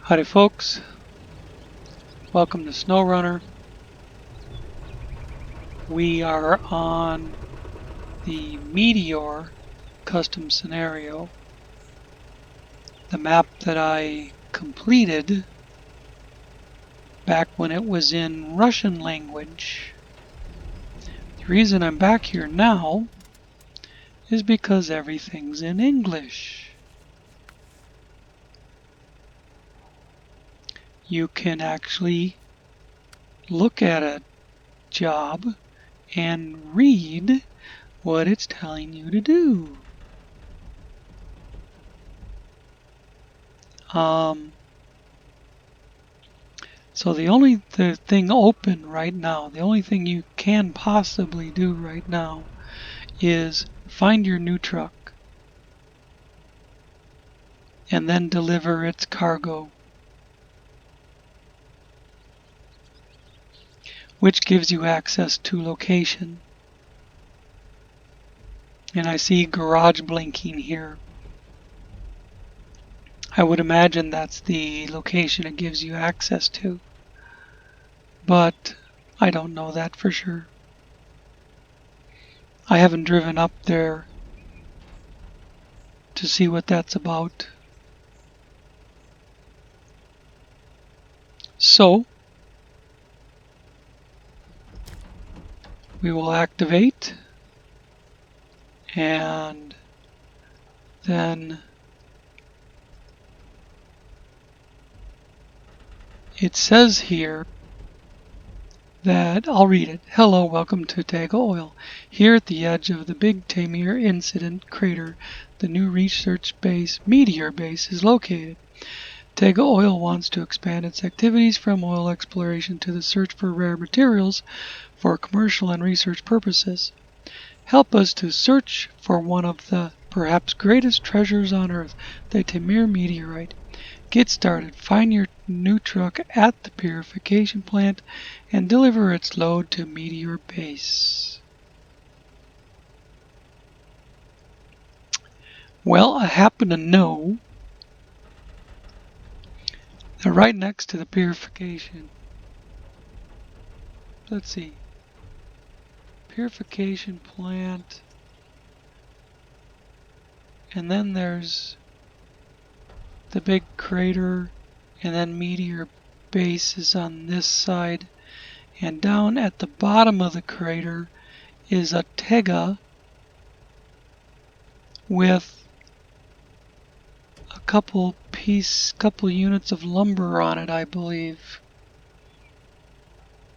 Howdy folks, welcome to SnowRunner. We are on the Meteor custom scenario, the map that I completed back when it was in Russian language. The reason I'm back here now is because everything's in English. You can actually look at a job and read what it's telling you to do. So the thing open right now, the only thing you can possibly do right now is find your new truck and then deliver its cargo, which gives you access to location. And I see garage blinking here. I would imagine that's the location it gives you access to, but I don't know that for sure. I haven't driven up there to see what that's about. So we will activate, and then it says here that, I'll read it. Hello, welcome to Tega Oil. Here at the edge of the big Meteor incident crater, the new research base, Meteor base, is located. Tega Oil wants to expand its activities from oil exploration to the search for rare materials for commercial and research purposes. Help us to search for one of the perhaps greatest treasures on Earth, the Temir meteorite. Get started. Find your new truck at the Purification plant and deliver its load to Meteor Base. Well, I happen to know that right next to the Purification, let's see, Purification plant, and then there's the big crater, and then Meteor Base is on this side, and down at the bottom of the crater is a Tega with a couple units of lumber on it, I believe,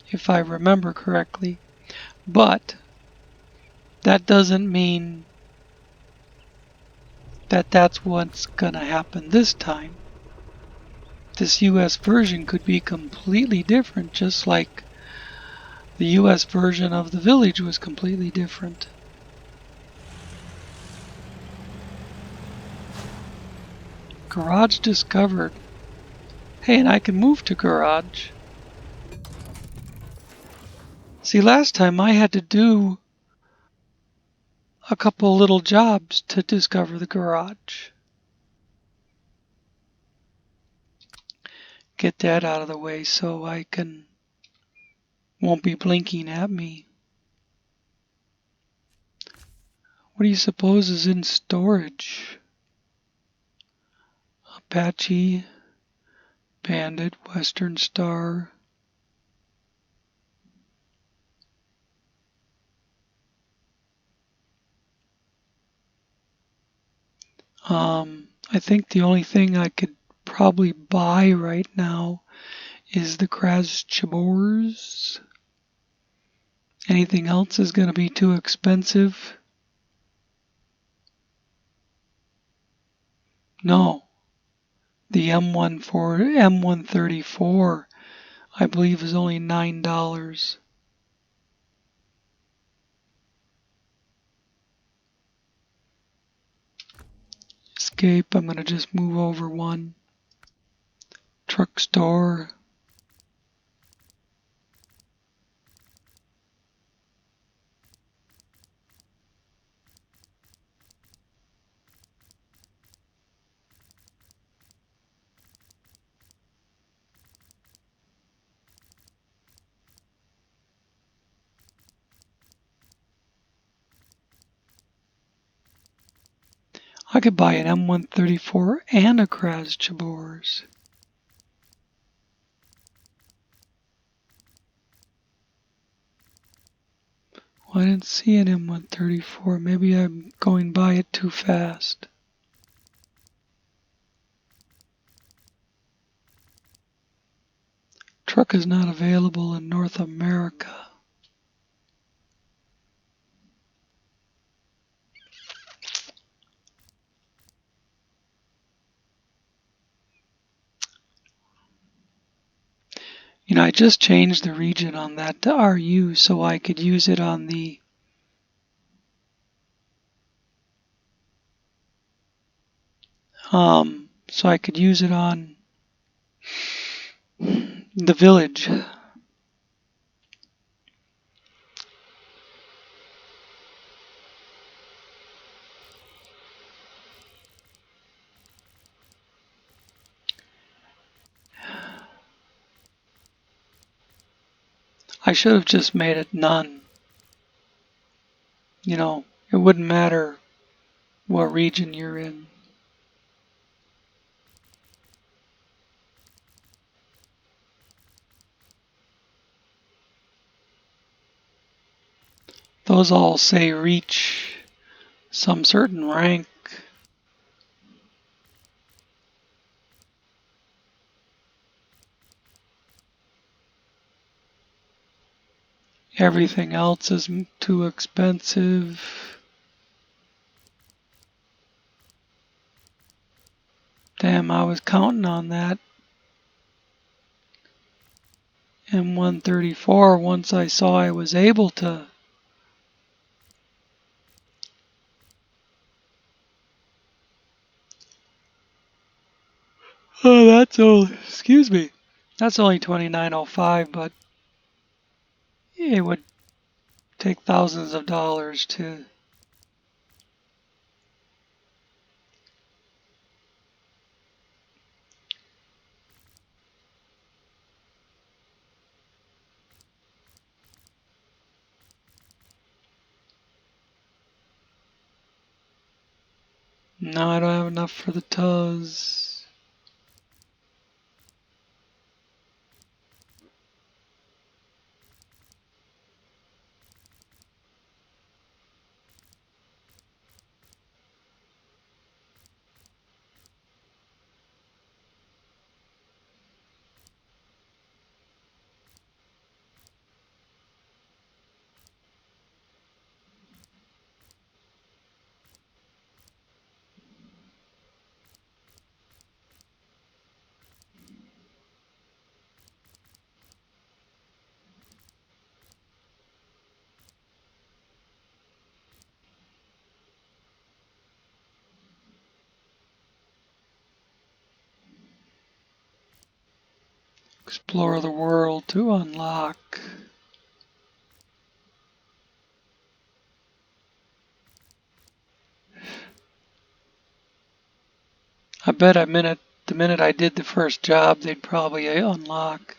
if I remember correctly. But that doesn't mean that that's what's gonna happen this time. This US version could be completely different, just like the US version of the village was completely different. Garage discovered. Hey, and I can move to garage. See, last time I had to do a couple little jobs to discover the garage. Get that out of the way so I won't be blinking at me. What do you suppose is in storage? Apache, Bandit, Western Star. I think the only thing I could probably buy right now is the Watchtowers. Anything else is going to be too expensive. No, the M134, I believe, is only $9. Escape, I'm going to just move over one. Truck store. I could buy an M134 and a Kraschibors. Well, I didn't see an M134. Maybe I'm going by it too fast. Truck is not available in North America. You know, I just changed the region on that to RU so I could use it on the so I could use it on the village. I should have just made it none. You know, it wouldn't matter what region you're in. Those all say reach some certain rank. Everything else is too expensive. Damn, I was counting on that M134 once I saw I was able to. Oh, that's only, excuse me, that's only 2905, but it would take thousands of dollars to. No, I don't have enough for the tows. Explore the world to unlock. I bet the minute I did the first job, they'd probably unlock.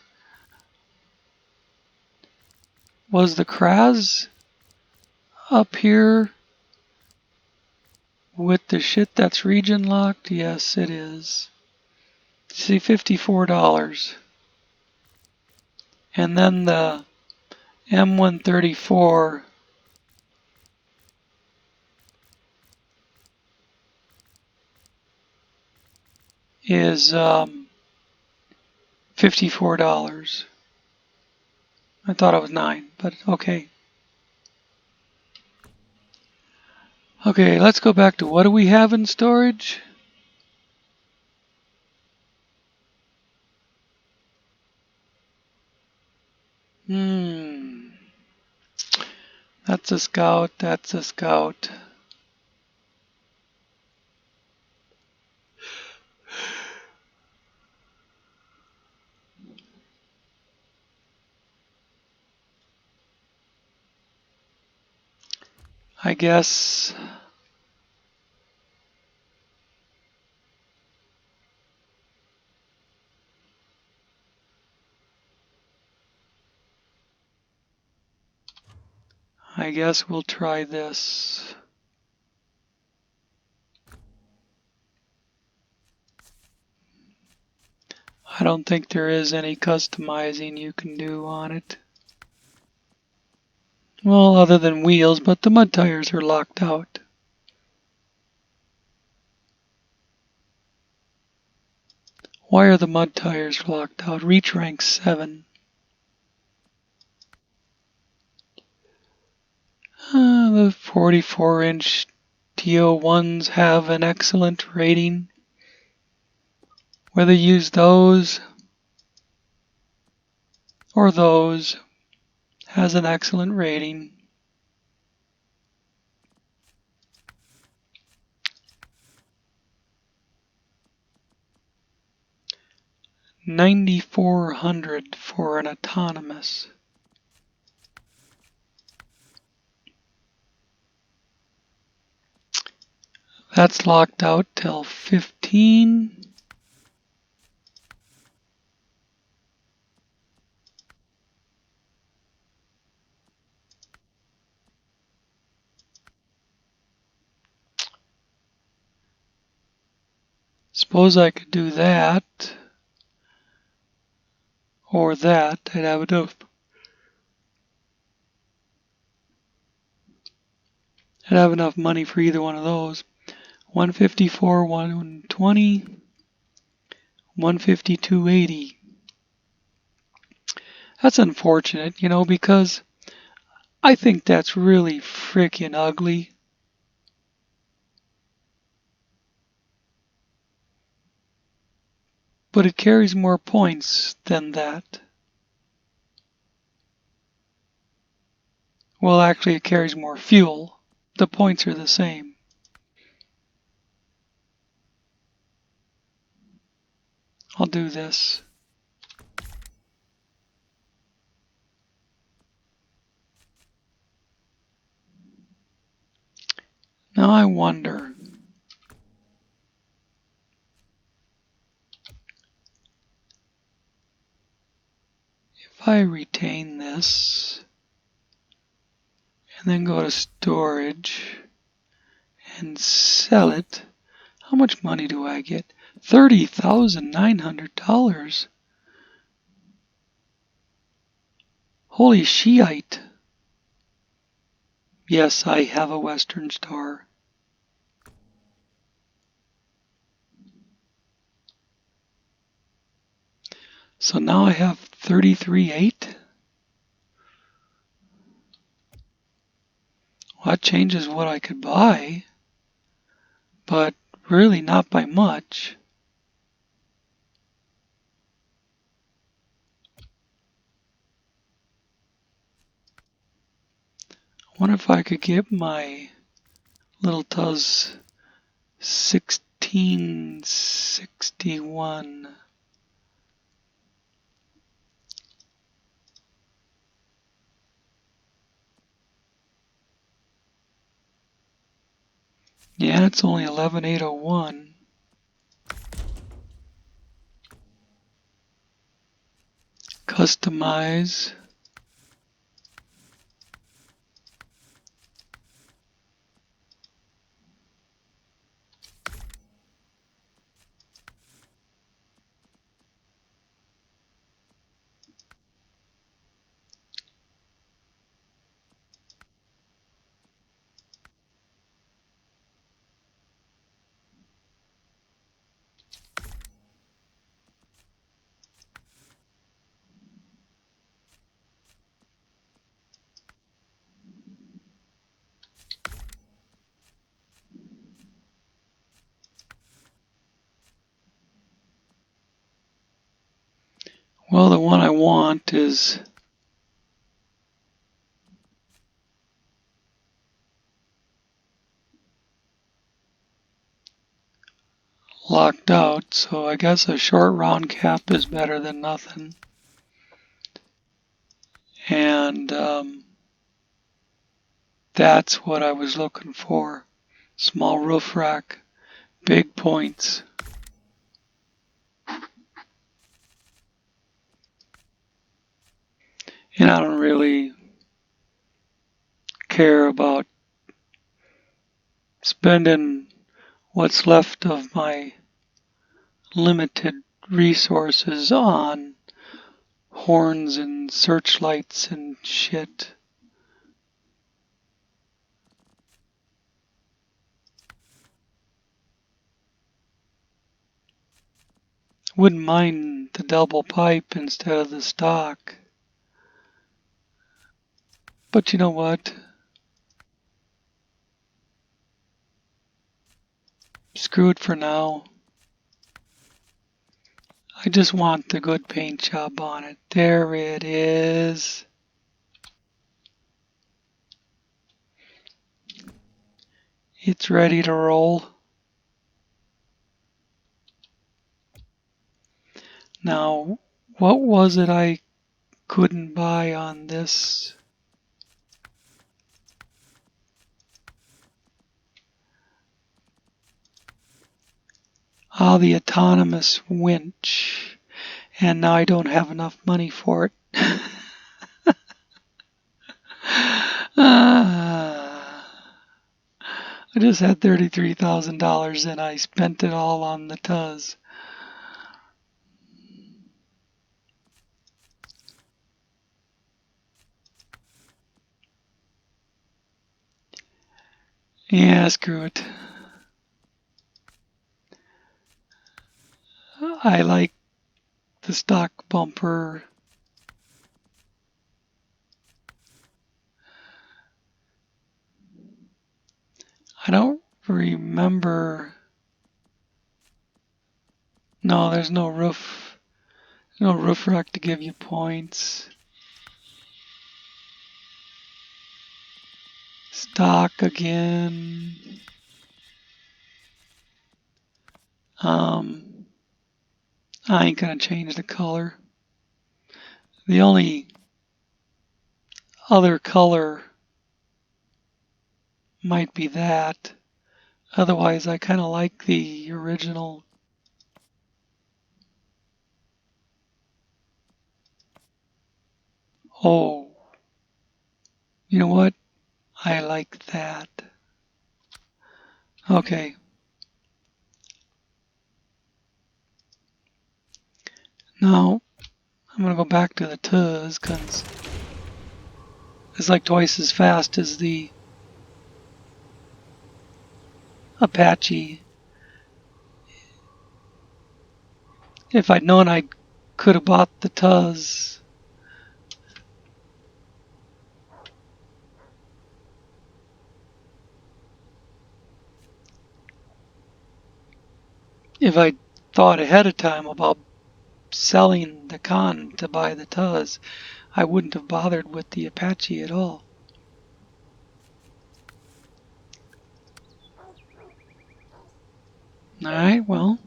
Was the Kraz up here with the shit that's region locked? Yes, it is. See, $54. And then the M134 is $54. I thought it was $9, but okay. Okay, let's go back to what do we have in storage? That's a scout, that's a scout. I guess we'll try this. I don't think there is any customizing you can do on it. Well, other than wheels, but the mud tires are locked out. Why are the mud tires locked out? Reach rank 7. The 44-inch TO1s have an excellent rating. Whether you use those or those has an excellent rating. $9,400 for an autonomous. That's locked out till 15. Suppose I could do that or that. I'd have enough money for either one of those. 154, 120, 152.80. That's unfortunate, because I think that's really freaking ugly. But it carries more points than that. Well, actually, it carries more fuel. The points are the same. I'll do this. Now I wonder. If I retain this and then go to storage and sell it, how much money do I get? $30,900. Holy shiite. Yes, I have a Western Star. So now I have 33.8. Well, that changes what I could buy, but really not by much. I wonder if I could get my little Tuz 1661. Yeah, it's only 11,801. Customize. Well, the one I want is locked out, so I guess a short round cap is better than nothing. And that's what I was looking for. Small roof rack, big points. And I don't really care about spending what's left of my limited resources on horns and searchlights and shit. Wouldn't mind the double pipe instead of the stock. But you know what? Screw it for now. I just want the good paint job on it. There it is. It's ready to roll. Now, what was it I couldn't buy on this? Ah, the autonomous winch. And now I don't have enough money for it. I just had $33,000 and I spent it all on the Tuz. Yeah, screw it. I like the stock bumper. I don't remember. No, there's no roof. No roof rack to give you points. Stock again. I ain't gonna change the color. The only other color might be that. Otherwise, I kind of like the original. Oh, you know what? I like that. Okay. Now, I'm going to go back to the Tuz because it's like twice as fast as the Apache. If I'd known I could have bought the Tuz. If I thought ahead of time about selling the Con to buy the Tuz, I wouldn't have bothered with the Apache at all. Alright, well,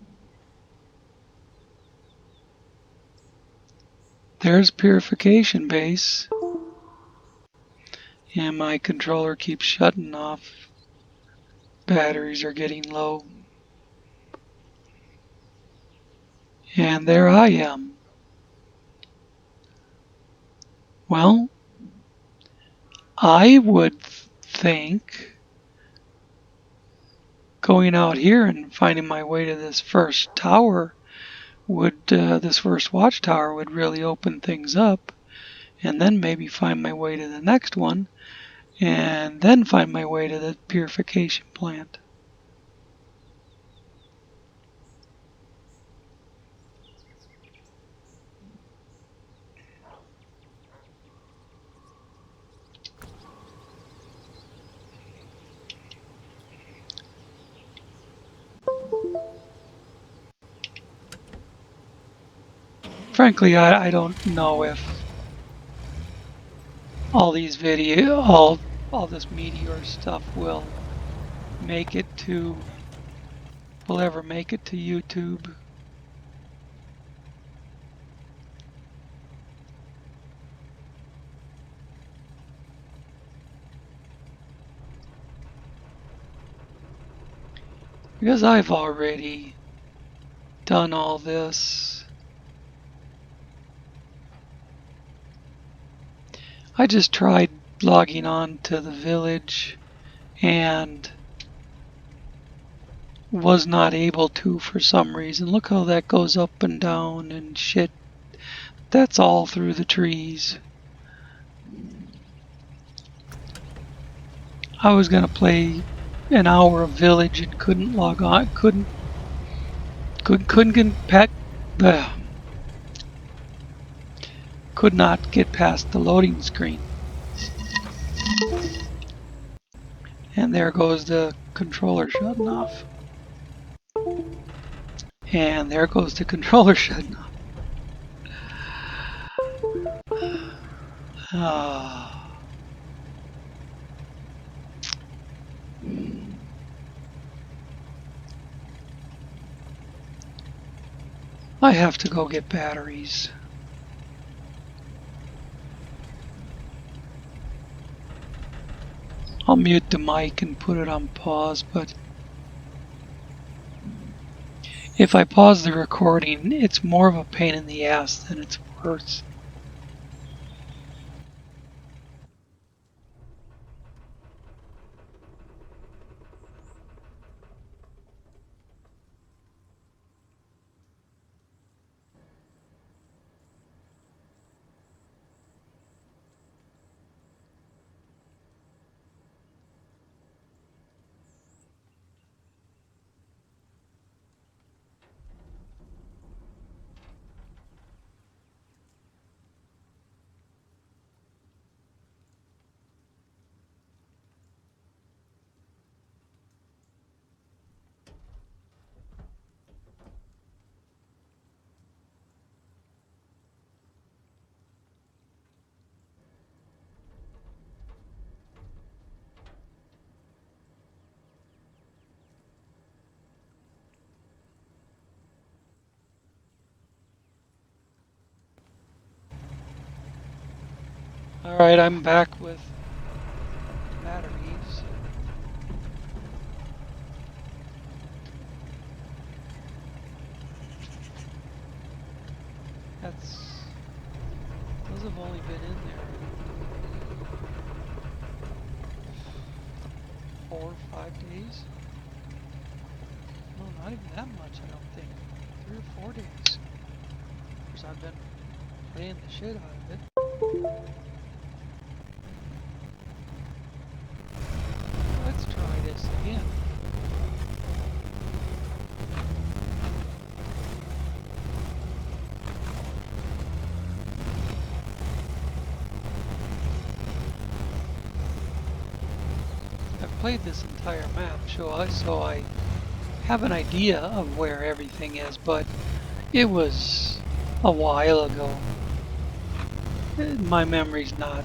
there's Purification base. And my controller keeps shutting off. Batteries are getting low. And there I am. Well, I would think going out here and finding my way to this first tower would, this first watchtower would really open things up, and then maybe find my way to the next one, and then find my way to the purification plant. Frankly, I don't know if all these all this Meteor stuff will ever make it to YouTube. Because I've already done all this. I just tried logging on to the village and was not able to for some reason. Look how that goes up and down and shit. That's all through the trees. I was gonna play an hour of Village and couldn't log on. Couldn't get could not get past the loading screen. And there goes the controller shutting off. And there goes the controller shutting off. I have to go get batteries. I'll mute the mic and put it on pause, but if I pause the recording, it's more of a pain in the ass than it's worth. Alright, I'm back with batteries. Those have only been in there 4 or 5 days. No, not even that much, I don't think. 3 or 4 days. Of course, I've been playing the shit out of it. Let's try this again. I've played this entire map, so I have an idea of where everything is, but it was a while ago. My memory's not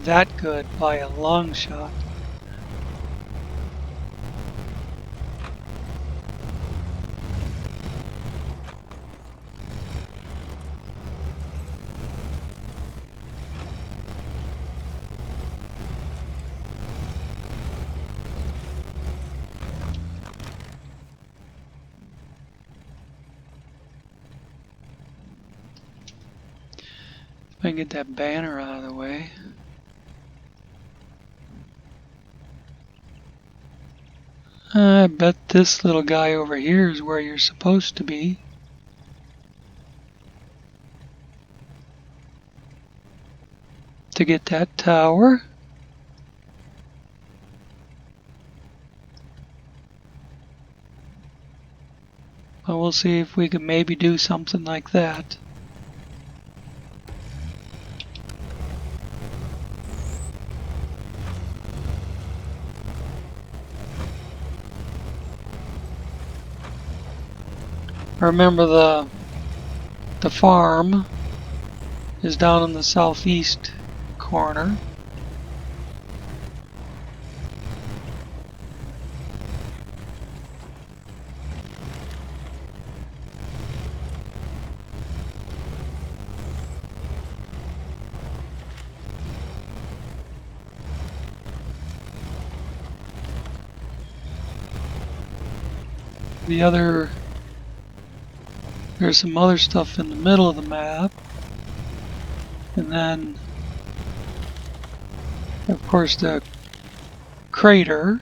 that good by a long shot. If I can get that banner out of the way. I bet this little guy over here is where you're supposed to be. To get that tower. But we'll see if we can maybe do something like that. Remember the farm is down in the southeast corner. There's some other stuff in the middle of the map. And then, of course, the crater.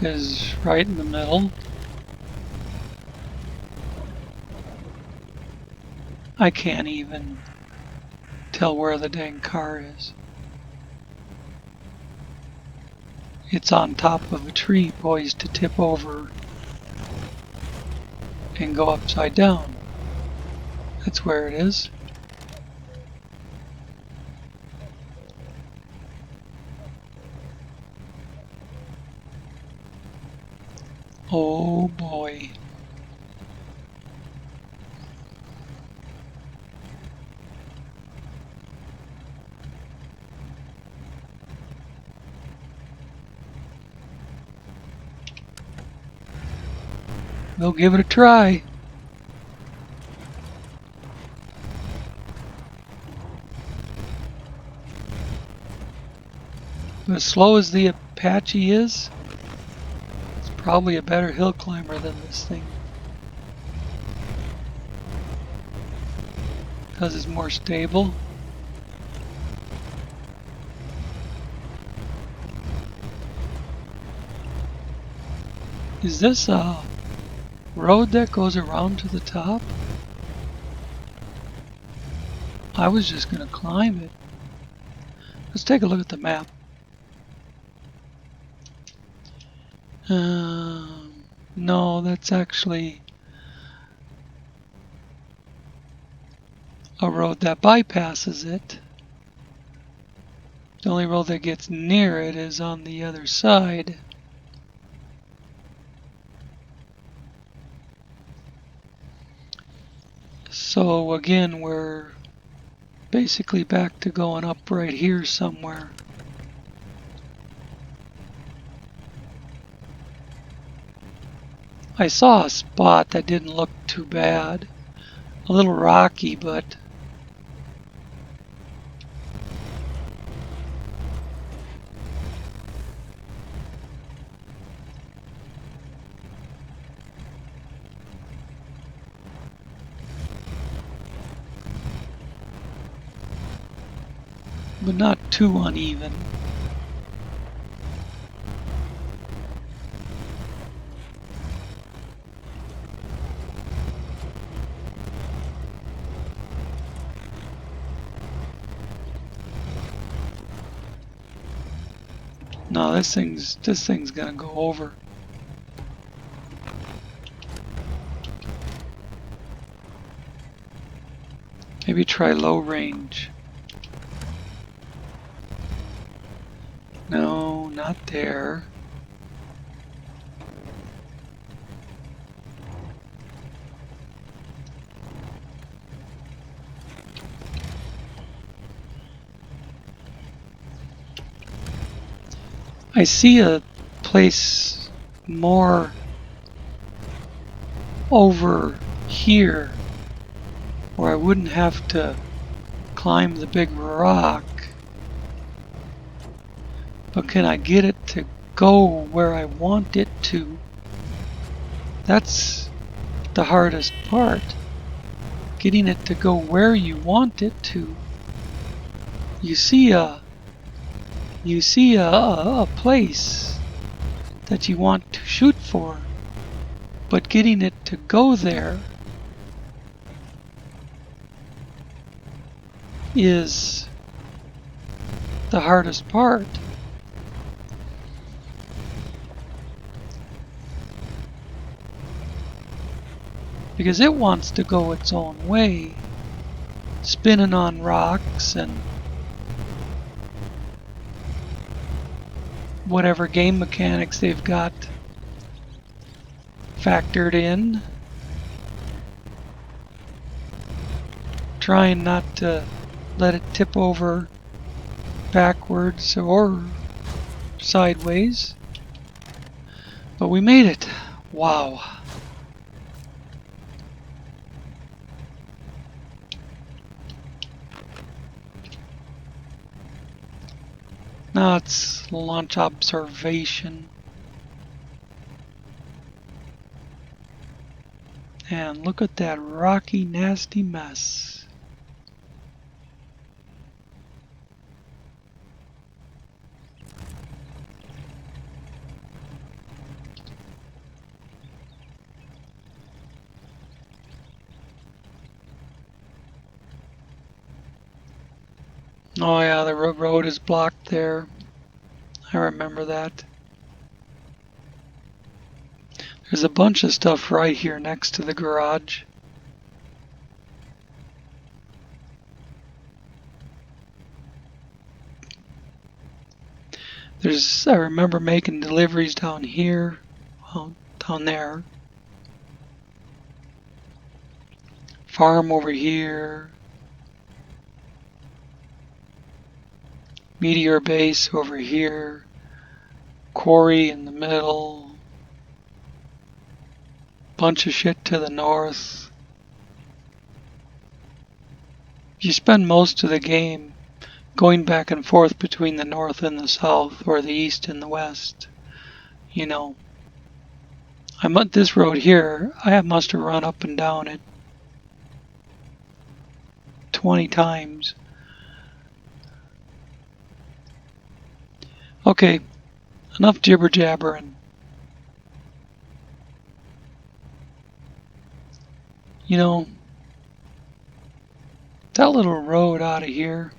is right in the middle. I can't even tell where the dang car is. It's on top of a tree, poised to tip over and go upside down. That's where it is. Oh boy. We'll give it a try. As slow as the Apache is, it's probably a better hill climber than this thing. Because it's more stable. Is this a road that goes around to the top? I was just going to climb it. Let's take a look at the map. No, that's actually a road that bypasses it. The only road that gets near it is on the other side. So again, we're basically back to going up right here somewhere. I saw a spot that didn't look too bad. A little rocky, but not too uneven. No, this thing's gonna go over. Maybe try low range. No, not there. I see a place more over here where I wouldn't have to climb the big rock. But can I get it to go where I want it to? That's the hardest part. Getting it to go where you want it to. You see a place that you want to shoot for, but getting it to go there is the hardest part. Because it wants to go its own way, spinning on rocks and whatever game mechanics they've got factored in. Trying not to let it tip over backwards or sideways. But we made it. Wow. Now it's launch observation. And look at that rocky, nasty mess. Oh yeah, the road is blocked there. I remember that. There's a bunch of stuff right here next to the garage. I remember making deliveries down here, well, down there. Farm over here. Meteor base over here. Quarry in the middle. Bunch of shit to the north. You spend most of the game going back and forth between the north and the south, or the east and the west. You know, I'm at this road here. I must have run up and down it 20 times. Okay, enough jibber jabbering. You know, that little road out of here,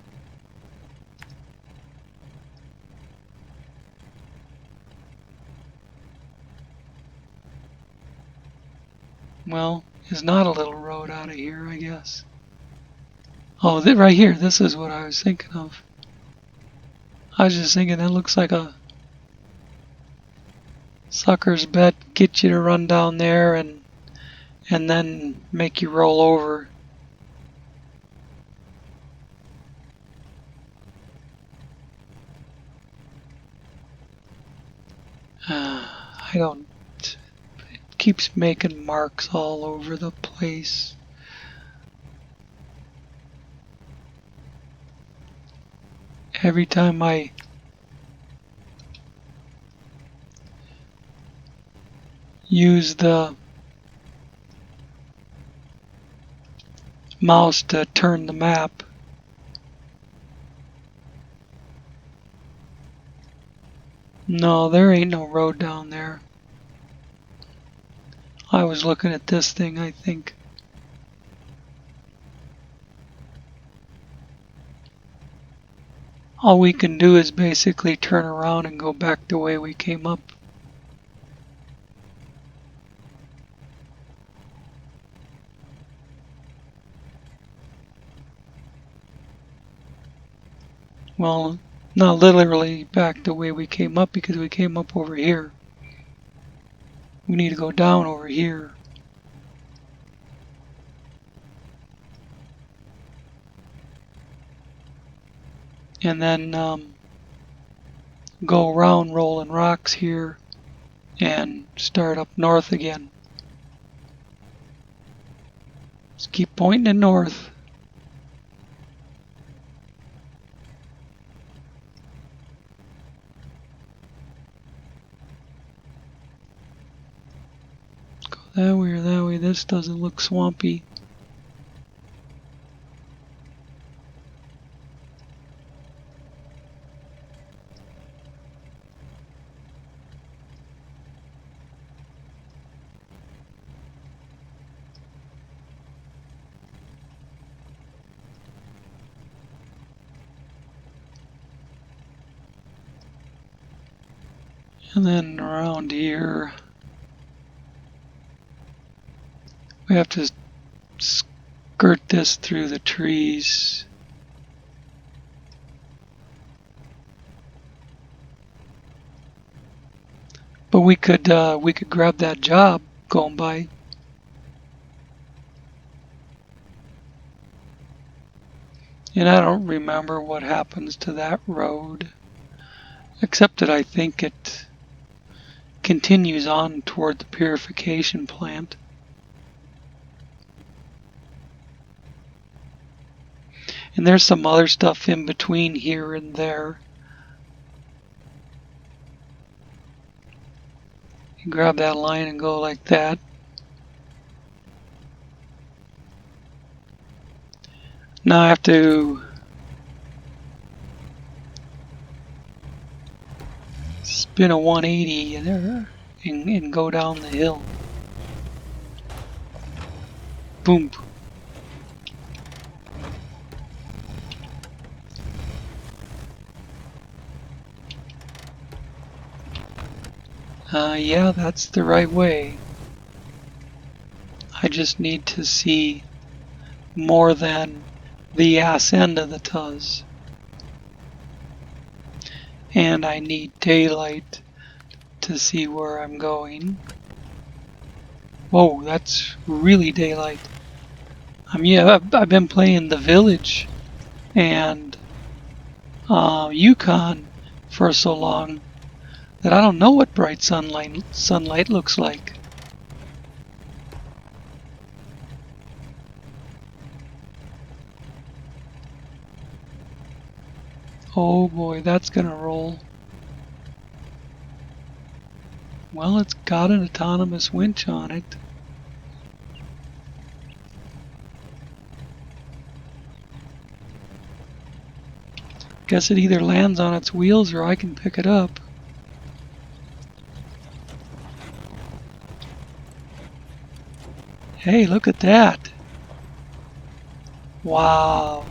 well, is not a little road out of here, I guess. Oh, right here, this is what I was thinking of. I was just thinking that looks like a sucker's bet, get you to run down there and then make you roll over. I don't. It keeps making marks all over the place. Every time I use the mouse to turn the map, no, there ain't no road down there. I was looking at this thing, I think. All we can do is basically turn around and go back the way we came up. Well, not literally back the way we came up because we came up over here. We need to go down over here. And then go around rolling rocks here and start up north again. Just keep pointing it north. Go that way or that way. This doesn't look swampy. And then around here, we have to skirt this through the trees. But we could grab that job going by. And I don't remember what happens to that road, except that I think it continues on toward the purification plant. And there's some other stuff in between here and there. You grab that line and go like that. Now I have to spin a 180 there and go down the hill. Boom. Yeah, that's the right way. I just need to see more than the ass end of the Tuz. And I need daylight to see where I'm going. Whoa, that's really daylight. Yeah, I've been playing The Village and Yukon for so long that I don't know what bright sunlight looks like. Oh boy, that's gonna roll. Well, it's got an autonomous winch on it. Guess it either lands on its wheels or I can pick it up. Hey, look at that. Wow.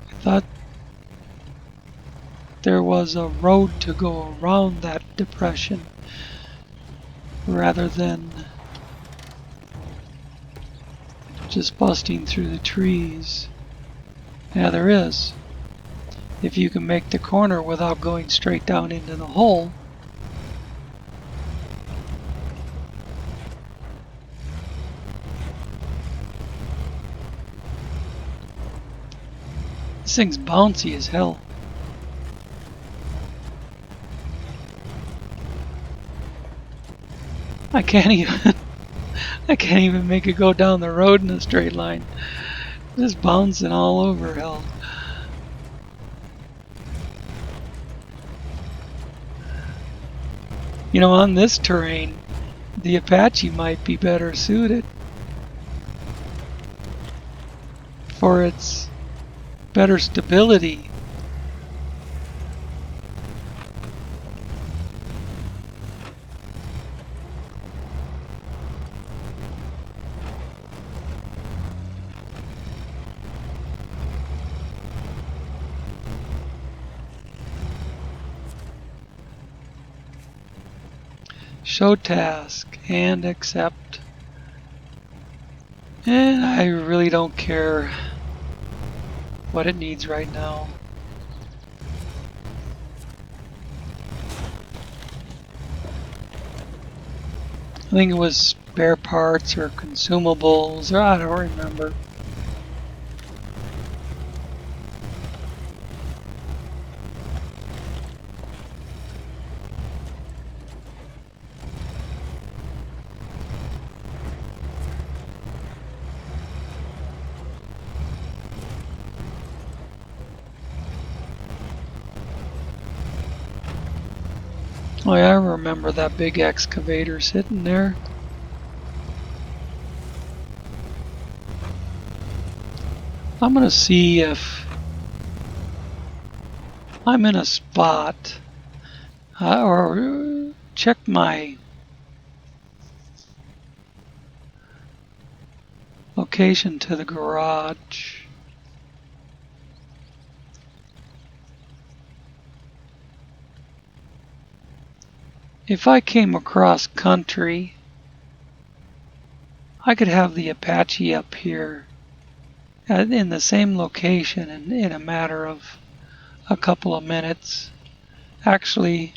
I thought there was a road to go around that depression rather than just busting through the trees. Yeah, there is. If you can make the corner without going straight down into the hole. This thing's bouncy as hell. I can't even make it go down the road in a straight line. Just bouncing all over hell. You know, on this terrain, the Apache might be better suited for its better stability. Show task and accept. And I really don't care what it needs right now. I think it was spare parts or consumables, or I don't remember. Oh yeah, I remember that big excavator sitting there. I'm gonna see if I'm in a spot or check my location to the garage. If I came across country, I could have the Apache up here in the same location in a matter of a couple of minutes. Actually,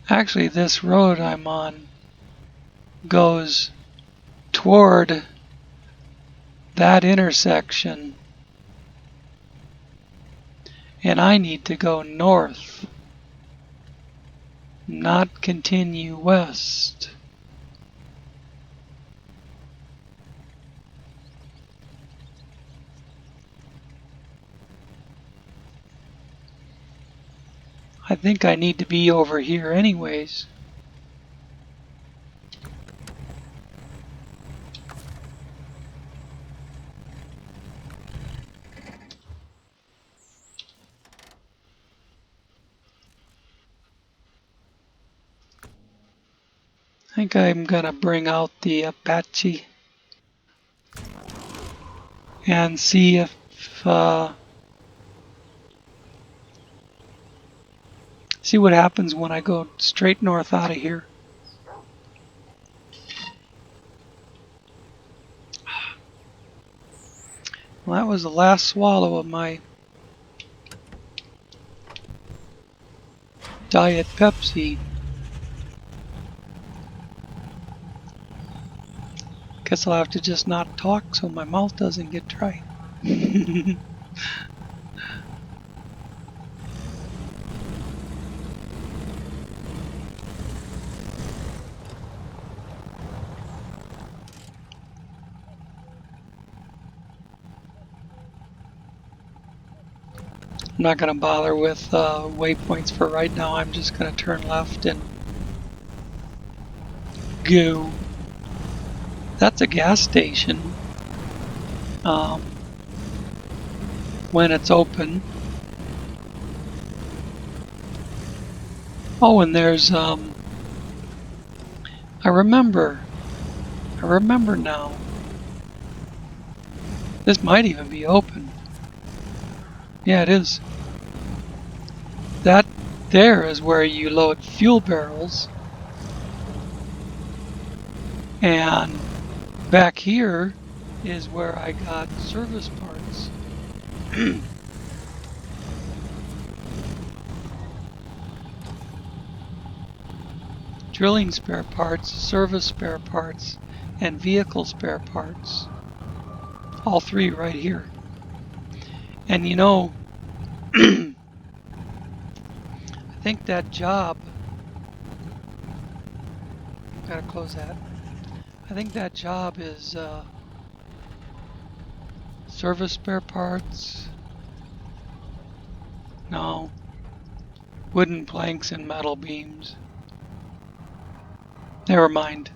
this road I'm on goes toward that intersection, and I need to go north, not continue west. I think I need to be over here anyways. think I'm gonna bring out the Apache and see if see what happens when I go straight north out of here. Well, that was the last swallow of my Diet Pepsi. Guess I'll have to just not talk so my mouth doesn't get dry. I'm not going to bother with waypoints for right now. I'm just going to turn left and go. That's a gas station when it's open. Oh, and there's I remember now. This might even be open. Yeah, it is. That there is where you load fuel barrels. And back here is where I got service parts. Drilling spare parts, service spare parts, and vehicle spare parts. All three right here. And you know, I think that job, gotta close that. I think that job is service spare parts. No, wooden planks and metal beams. Never mind.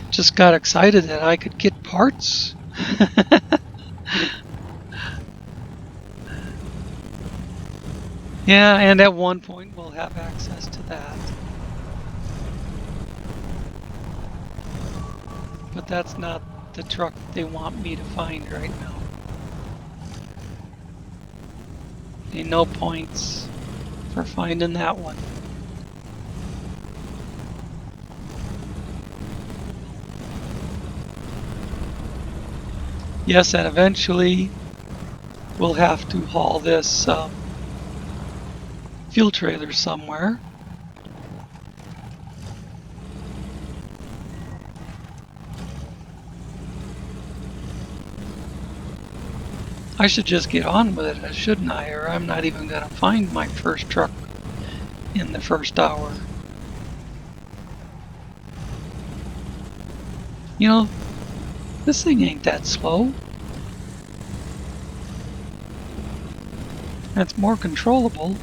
Just got excited that I could get parts. Yeah, and at one point we'll have access to that. But that's not the truck they want me to find right now. Ain't no points for finding that one. Yes, and eventually we'll have to haul this fuel trailer somewhere. I should just get on with it, shouldn't I? Or I'm not even going to find my first truck in the first hour. You know, this thing ain't that slow. It's more controllable.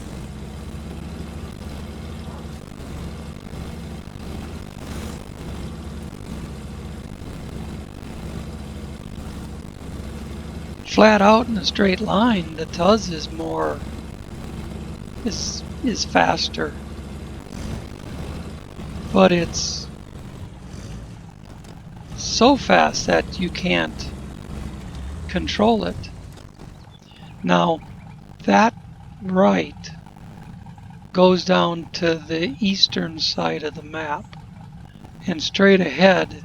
Flat out in a straight line, the Tuz is more is faster, but it's so fast that you can't control it. Now that right goes down to the eastern side of the map and straight ahead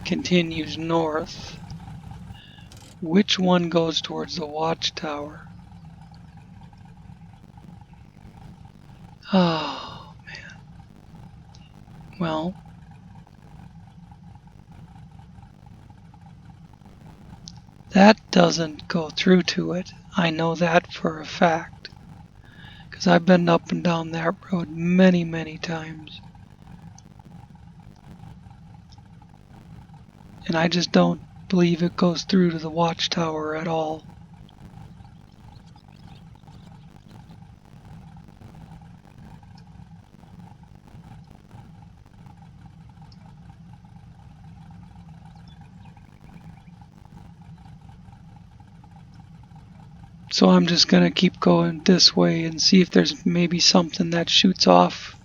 continues north. Which one goes towards the Watchtower? Oh, man. Well, that doesn't go through to it. I know that for a fact. Because I've been up and down that road many, many times. And I just don't believe it goes through to the Watchtower at all. So I'm just gonna keep going this way and see if there's maybe something that shoots off.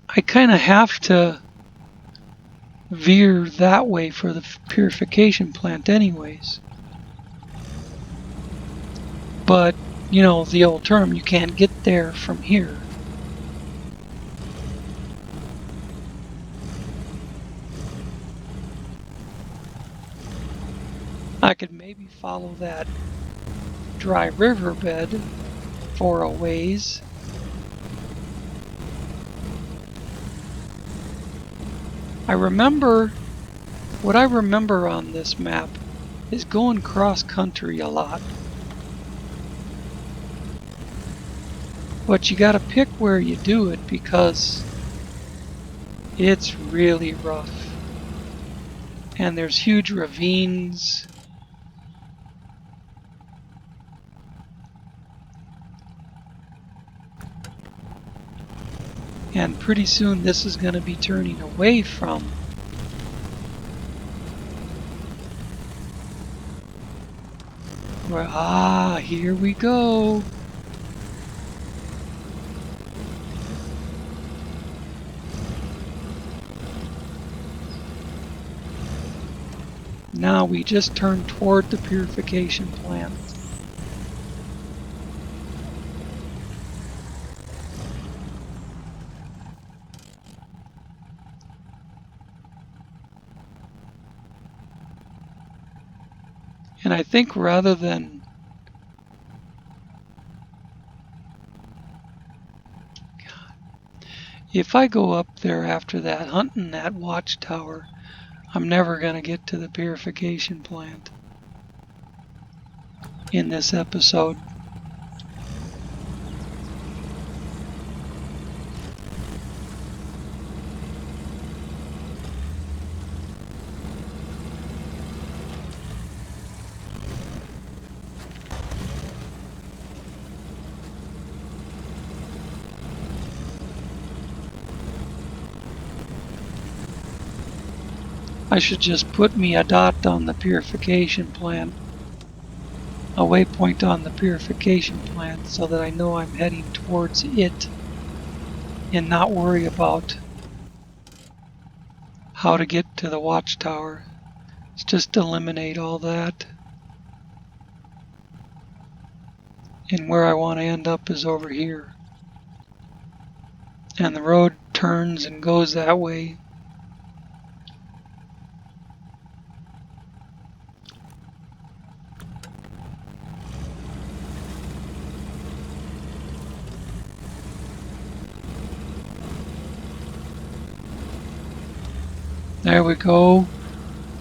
I kind of have to veer that way for the purification plant anyways. But, you know, the old term, you can't get there from here. I could maybe follow that dry riverbed for a ways. What I remember on this map is going cross country a lot. But you gotta pick where you do it because it's really rough. And there's huge ravines. And pretty soon this is going to be turning away from where, here we go. Now we just turned toward the purification plant. And I think rather than if I go up there after that, hunting that watchtower, I'm never going to get to the purification plant in this episode. I should just put me a dot on the purification plant, a waypoint on the purification plant, so that I know I'm heading towards it and not worry about how to get to the watchtower. Let's just eliminate all that. And where I want to end up is over here. And the road turns and goes that way. There we go.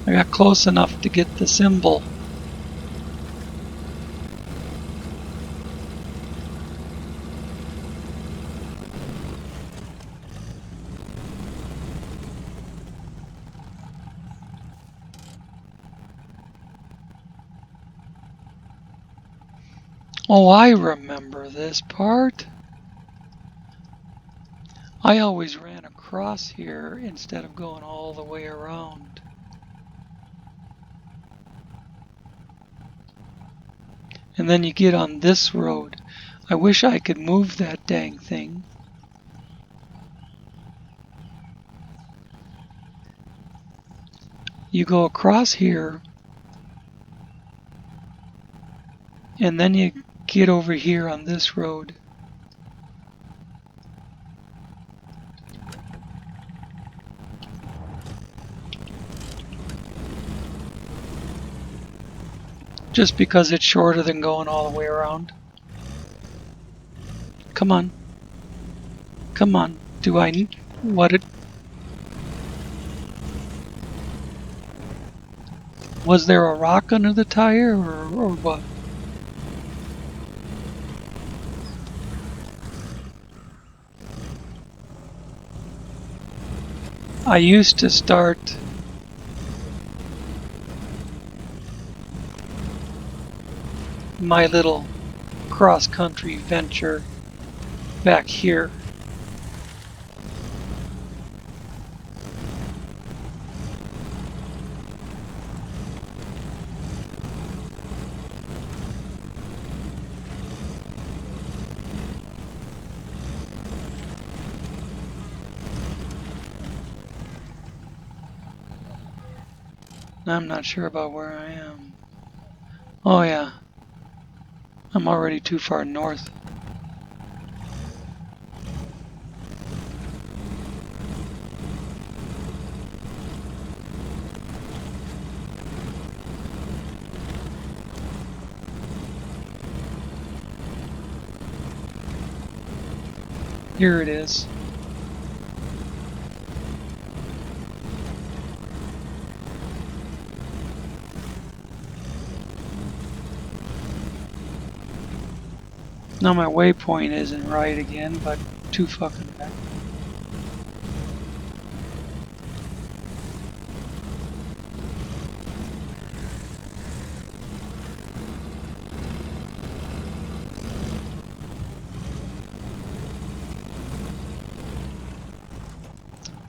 I got close enough to get the symbol. Oh, I remember this part. I always ran across here instead of going all the way around. And then you get on this road. I wish I could move that dang thing. You go across here, and then you get over here on this road. Just because it's shorter than going all the way around. Come on. Come on. Do I need what it... Was there a rock under the tire or what? I used to start my little cross-country venture back here. I'm not sure about where I am. Oh yeah, I'm already too far north. Here it is. Now my waypoint isn't right again, but too fucking bad.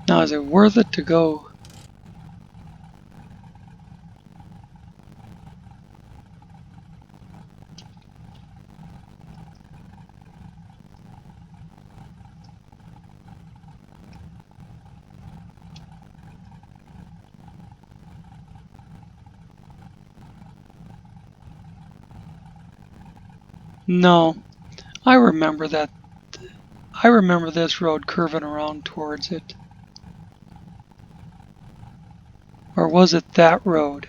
Now is it worth it to go? No, I remember that. I remember this road curving around towards it. Or was it that road?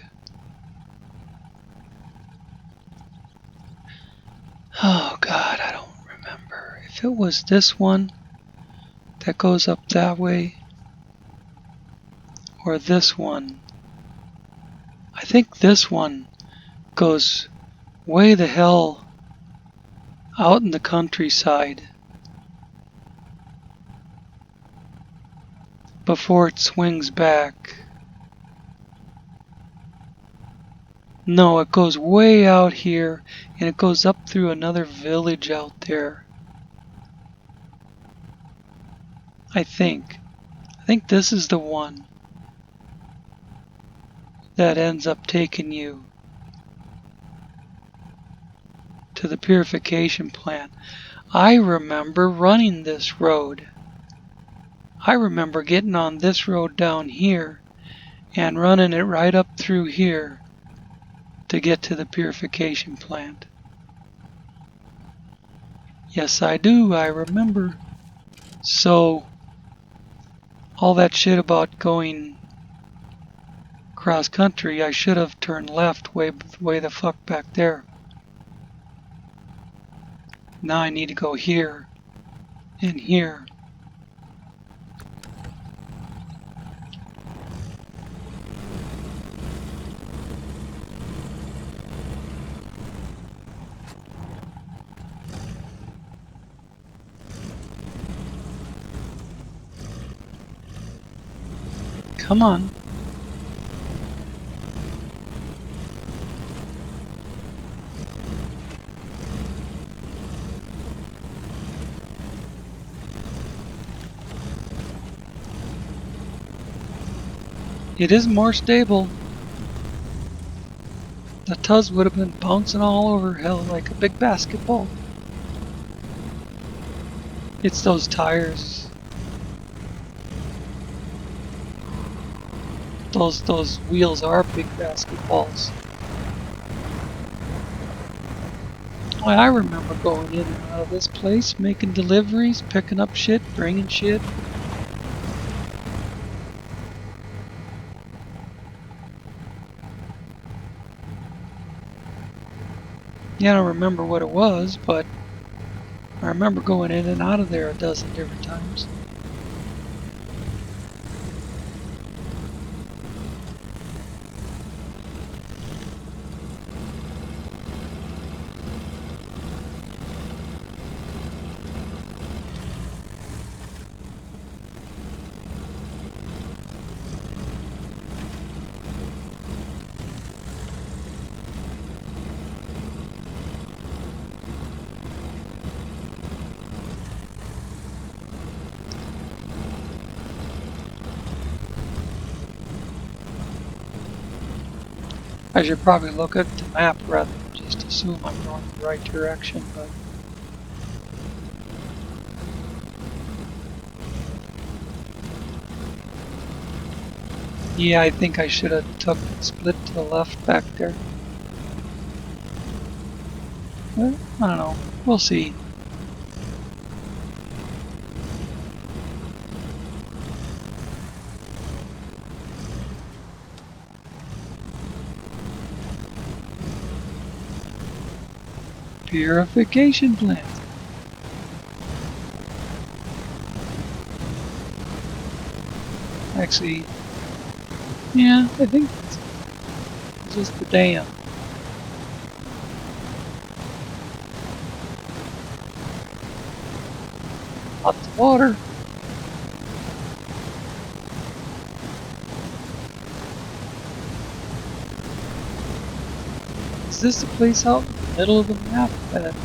Oh God, I don't remember. If it was this one that goes up that way, or this one. I think this one goes way the hell out in the countryside before it swings back. No, it goes way out here and it goes up through another village out there. I think this is the one that ends up taking you to the purification plant. I remember running this road. I remember getting on this road down here and running it right up through here to get to the purification plant. Yes, I do, I remember. So, all that shit about going cross country, I should have turned left way the fuck back there. Now I need to go here and here. Come on. It is more stable. The Tuz would have been bouncing all over hell like a big basketball. It's those tires. Those wheels are big basketballs. Well, I remember going in and out of this place, making deliveries, picking up shit, bringing shit. Yeah, I don't remember what it was, but I remember going in and out of there a dozen different times. I should probably look at the map rather than just assume I'm going the right direction, but Yeah, I think I should have split to the left back there. Well, I don't know. We'll see. Purification plant. Actually, yeah, I think it's just the dam. Lots of water. Is this the place out in the middle of the map that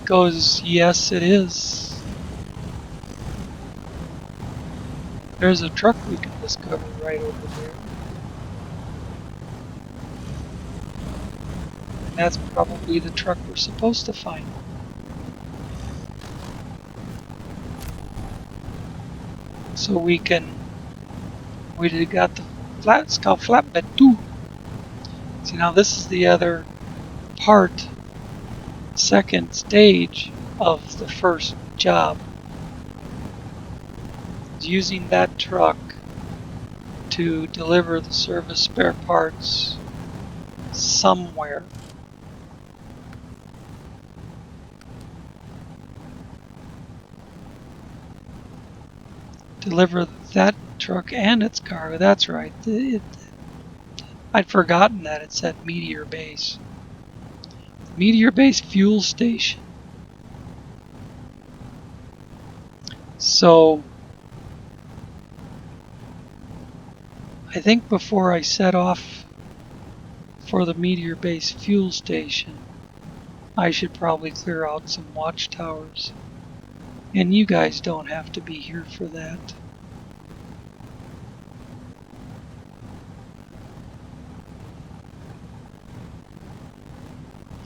goes, yes, it is? There's a truck we can discover right over there. And that's probably the truck we're supposed to find. So we got the it's called flatbed too. See, now this is the other part, second stage of the first job. Using that truck to deliver the service spare parts somewhere. Deliver that truck and its cargo, that's right. I'd forgotten that it said Meteor Base. Meteor Base fuel station. So I think before I set off for the Meteor Base fuel station, I should probably clear out some watchtowers. And you guys don't have to be here for that.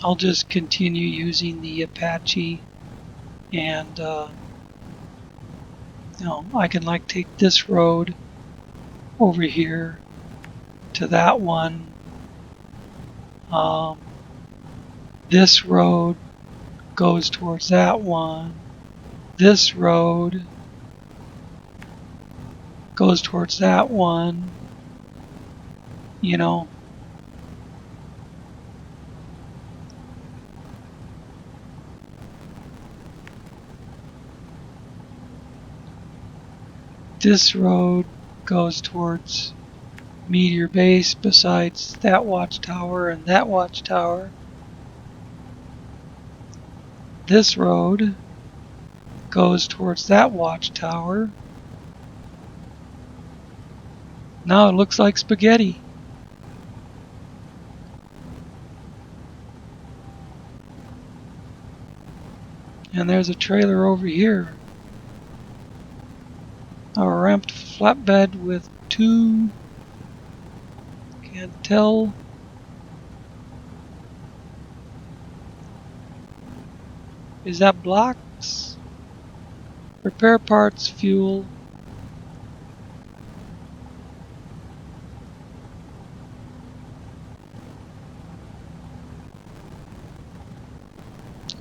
I'll just continue using the Apache, and I can like take this road over here to that one. This road goes towards that one. This road goes towards that one. You know, this road goes towards Meteor Base besides that watchtower and that watchtower. This road goes towards that watchtower. Now it looks like spaghetti. And there's a trailer over here. A ramped flatbed with two, can't tell. Is that blocks? Repair parts, fuel.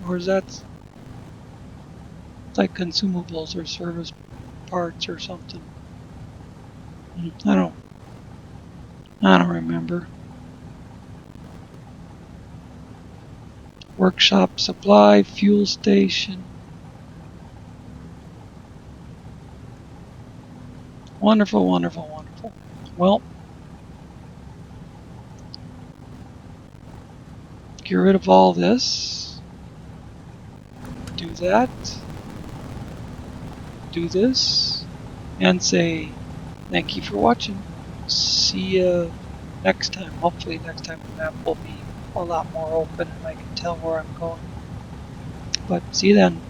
Or is that like consumables or service parts or something? I don't remember. Workshop supply, fuel station. Wonderful, wonderful, wonderful. Well, get rid of all this. Do that. Do this. And say thank you for watching. See you next time. Hopefully next time the map will be a lot more open and I can tell where I'm going. But see you then.